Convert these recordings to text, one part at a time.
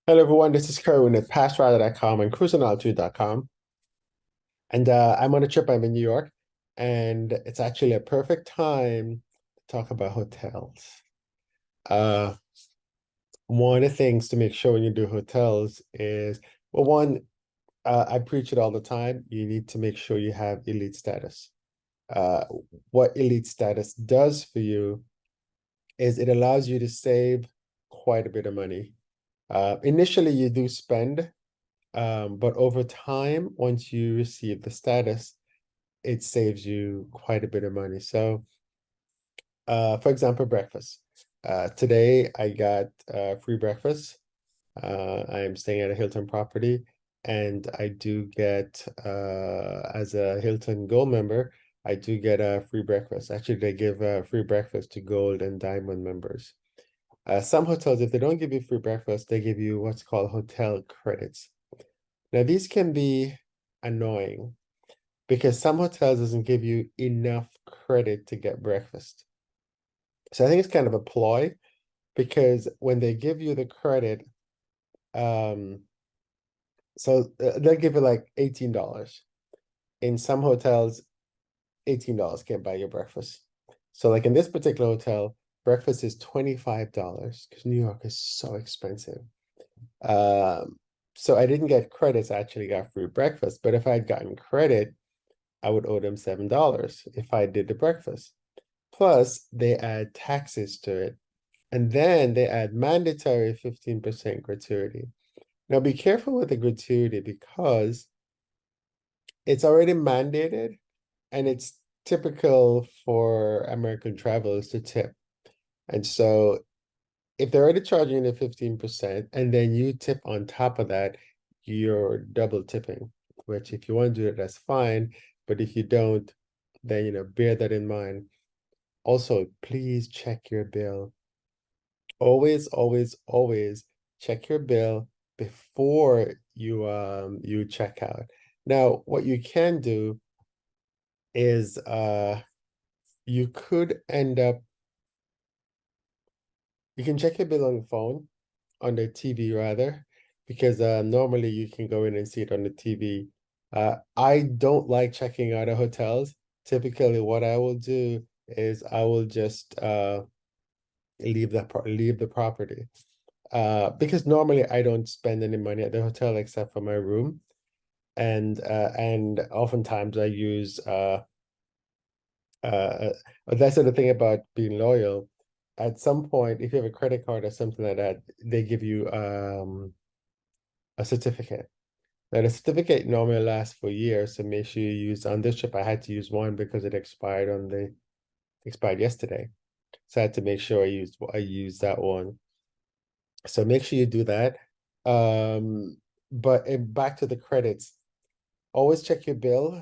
Hello everyone, this is Kerwin at PassRider.com and CruisingAltitude.com. And I'm on a trip. I'm in New York, and it's actually a perfect time to talk about hotels. Uh, One of the things to make sure when you do hotels is, well, one, I preach it all the time. You need to make sure you have elite status. Uh, what elite status does for you is it allows you to save quite a bit of money. Initially, you do spend. But over time, once you receive the status, it saves you quite a bit of money. So, for example, breakfast. Today I got free breakfast. I am staying at a Hilton property, and I do get, as a Hilton Gold member, I do get a free breakfast. Actually, they give free breakfast to Gold and Diamond members. Some hotels, if they don't give you free breakfast, they give you what's called hotel credits. Now, these can be annoying because some hotels doesn't give you enough credit to get breakfast. So I think it's kind of a ploy because when they give you the credit, um, they'll give you like $18. In some hotels, $18 can't buy your breakfast. So like in this particular hotel, breakfast is $25 because New York is so expensive. Um, so I didn't get credits, I actually got free breakfast. But if I'd gotten credit, I would owe them $7 if I did the breakfast. Plus, they add taxes to it. And then they add mandatory 15% gratuity. Now, be careful with the gratuity because it's already mandated and it's typical for American travelers to tip. And so, if they're already charging you the 15% and then you tip on top of that, you're double tipping, which if you want to do it, that's fine. But if you don't, then bear that in mind. Also, please check your bill. Always, always, always check your bill before you check out. Now, what you can do is you could end up you can check your bill on the phone, on the TV rather, because normally you can go in and see it on the TV. I don't like checking out of hotels. Typically, what I will do is I will just leave the property. Because normally I don't spend any money at the hotel except for my room, and oftentimes I use uh that's the thing about being loyal. At some point, if you have a credit card or something like that, they give you a certificate. Now the certificate normally lasts for years, so make sure you use on this trip I had to use one because it expired yesterday. So I had to make sure I used that one. So make sure you do that. But back to the credits, always check your bill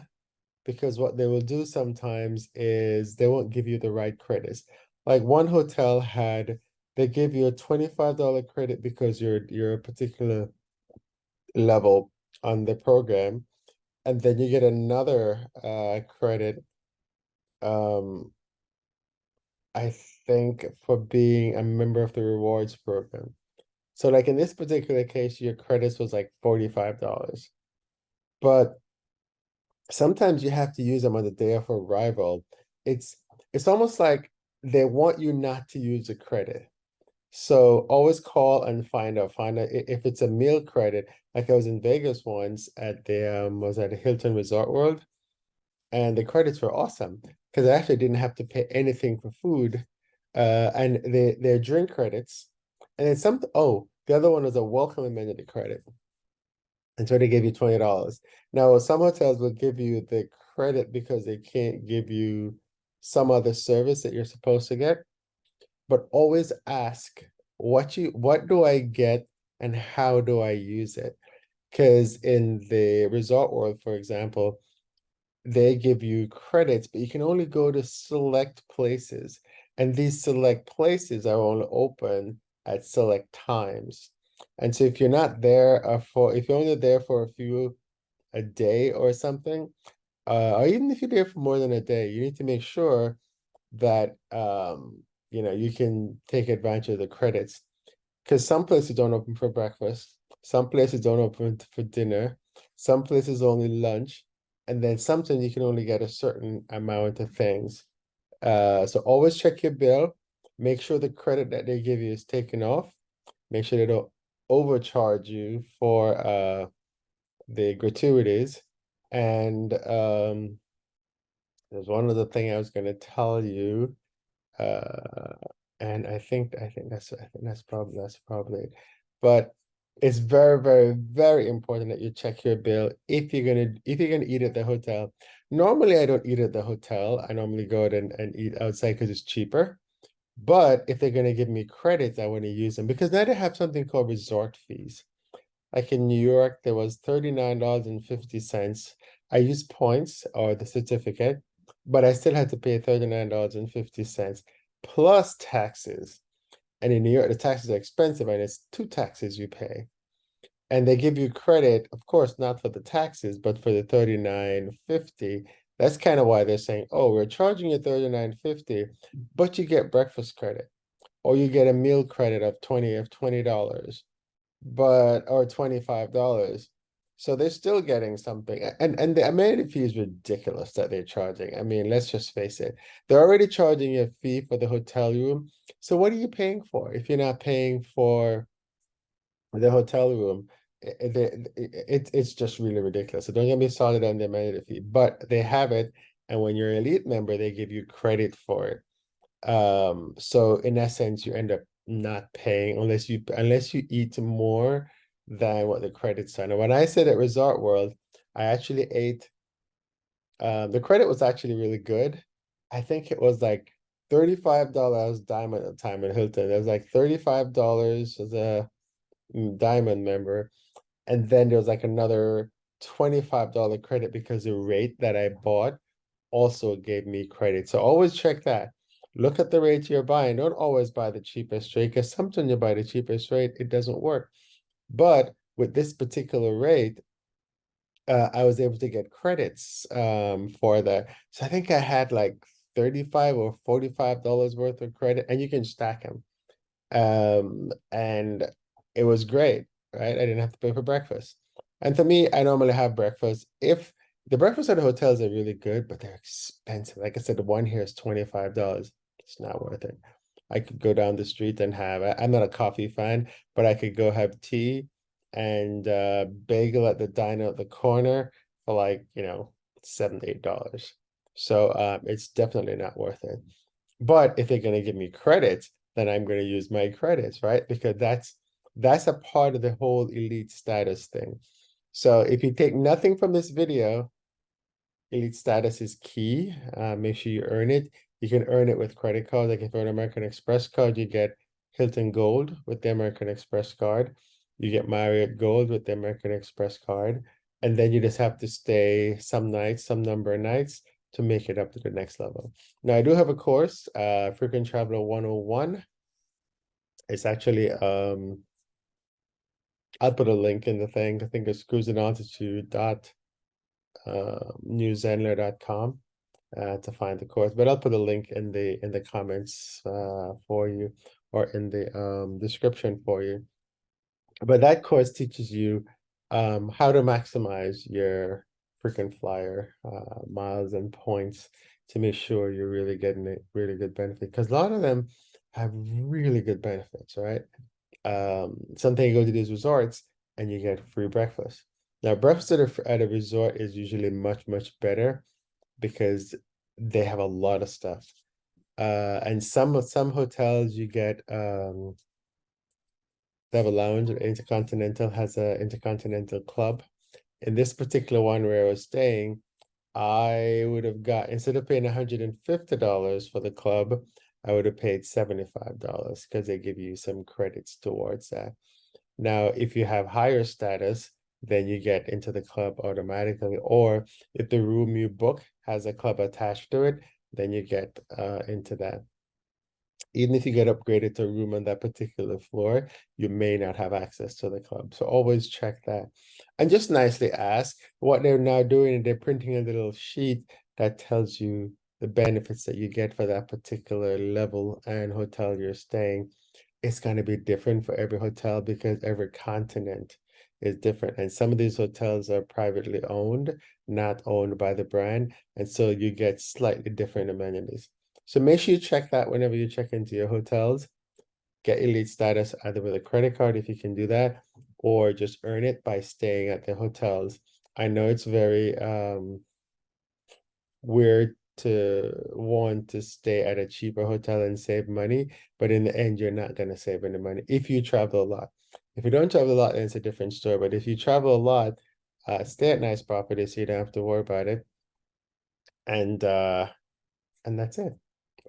because what they will do sometimes is they won't give you the right credits. Like one hotel they give you a $25 credit because you're a particular level on the program, and then you get another credit, um, I think for being a member of the rewards program. So like in this particular case, your credits was like $45. But sometimes you have to use them on the day of arrival. It's it's almost like they want you not to use the credit. So always call and find out if it's a meal credit. Like I was in Vegas once at the was at the Hilton Resort World, and the credits were awesome because I actually didn't have to pay anything for food. And they're drink credits. And then the other one was a welcome amenity credit. And so they give you $20. Now, some hotels will give you the credit because they can't give you some other service that you're supposed to get. But always ask what do I get and how do I use it? Because in the resort world, for example, they give you credits, but you can only go to select places. And these select places are only open at select times. And so if you're not there if you're only there for a day or something, or even if you're there for more than a day, you need to make sure that you can take advantage of the credits because some places don't open for breakfast. Some places don't open for dinner. Some places only lunch. And then sometimes you can only get a certain amount of things. So always check your bill. Make sure the credit that they give you is taken off. Make sure they don't overcharge you for the gratuities. And there's one other thing I was going to tell you. Uh, and I think that's probably it. But it's very, very, very important that you check your bill if you're gonna eat at the hotel. Normally, I don't eat at the hotel. I normally go out and eat outside because it's cheaper. But if they're gonna give me credits, I want to use them because now they have something called resort fees. Like in New York, there was $39.50. I used points or the certificate, but I still had to pay $39.50 plus taxes. And in New York, the taxes are expensive and it's two taxes you pay. And they give you credit, of course, not for the taxes, but for the $39.50. That's kind of why they're saying, oh, we're charging you $39.50, but you get breakfast credit or you get a meal credit of $20 but or $25. So they're still getting something. And the amenity fee is ridiculous that they're charging. I mean, let's just face it. They're already charging you a fee for the hotel room. So what are you paying for if you're not paying for the hotel room? It's just really ridiculous. So don't get me started on the amenity fee, but they have it. And when you're an elite member, they give you credit for it. So in essence, you end up not paying unless you eat more than what the credits are. Now, when I said at Resort World, I actually ate. The credit was actually really good. I think it was like $35 diamond at the time in Hilton. It was like $35 as a diamond member, and then there was like another $25 credit because the rate that I bought also gave me credit. So always check that. Look at the rate you're buying. Don't always buy the cheapest rate because sometimes you buy the cheapest rate, it doesn't work. But with this particular rate, I was able to get credits for that. So I think I had like 35 or $45 worth of credit, and you can stack them. And it was great, right? I didn't have to pay for breakfast. And for me, I normally have breakfast. If the breakfast at the hotels are really good, but they're expensive. Like I said, the one here is $25. It's not worth it. I could go down the street and I'm not a coffee fan, but I could go have tea and bagel at the diner at the corner for like, $7, $8. So it's definitely not worth it. But if they're going to give me credits, then I'm going to use my credits, right? Because that's a part of the whole elite status thing. So if you take nothing from this video, elite status is key. Make sure you earn it. You can earn it with credit cards. Like if you're an American Express card, you get Hilton Gold with the American Express card. You get Marriott Gold with the American Express card. And then you just have to stay some nights, some number of nights to make it up to the next level. Now, I do have a course, Frequent Traveler 101. It's actually, I'll put a link in the thing. I think it's cruisingaltitude.newzenler.com to find the course, but I'll put a link in the comments for you or in the description for you. But that course teaches you how to maximize your frequent flyer miles and points to make sure you're really getting a really good benefit because a lot of them have really good benefits, right? Something you go to these resorts and you get free breakfast. Now, breakfast at a resort is usually much, much better because they have a lot of stuff. And some hotels you get they have a lounge. Intercontinental has a Intercontinental Club. In this particular one where I was staying, I would have got, instead of paying $150 for the club, I would have paid $75 because they give you some credits towards that. Now, if you have higher status, then you get into the club automatically. Or if the room you book has a club attached to it, then you get into that. Even if you get upgraded to a room on that particular floor, you may not have access to the club. So always check that. And just nicely ask what they're now doing. They're printing a little sheet that tells you the benefits that you get for that particular level and hotel you're staying. It's going to be different for every hotel because every continent is different. And some of these hotels are privately owned, not owned by the brand. And so you get slightly different amenities. So make sure you check that whenever you check into your hotels. Get elite status either with a credit card if you can do that, or just earn it by staying at the hotels. I know it's very weird to want to stay at a cheaper hotel and save money, but in the end, you're not going to save any money if you travel a lot. If you don't travel a lot, then it's a different story. But if you travel a lot, stay at nice properties so you don't have to worry about it. And that's it.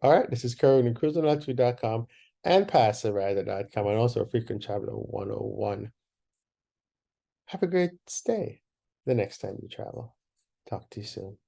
All right, this is Kerwin and cruisingaltitude.com and PassiveRider.com, and also Frequent Traveler 101. Have a great stay the next time you travel. Talk to you soon.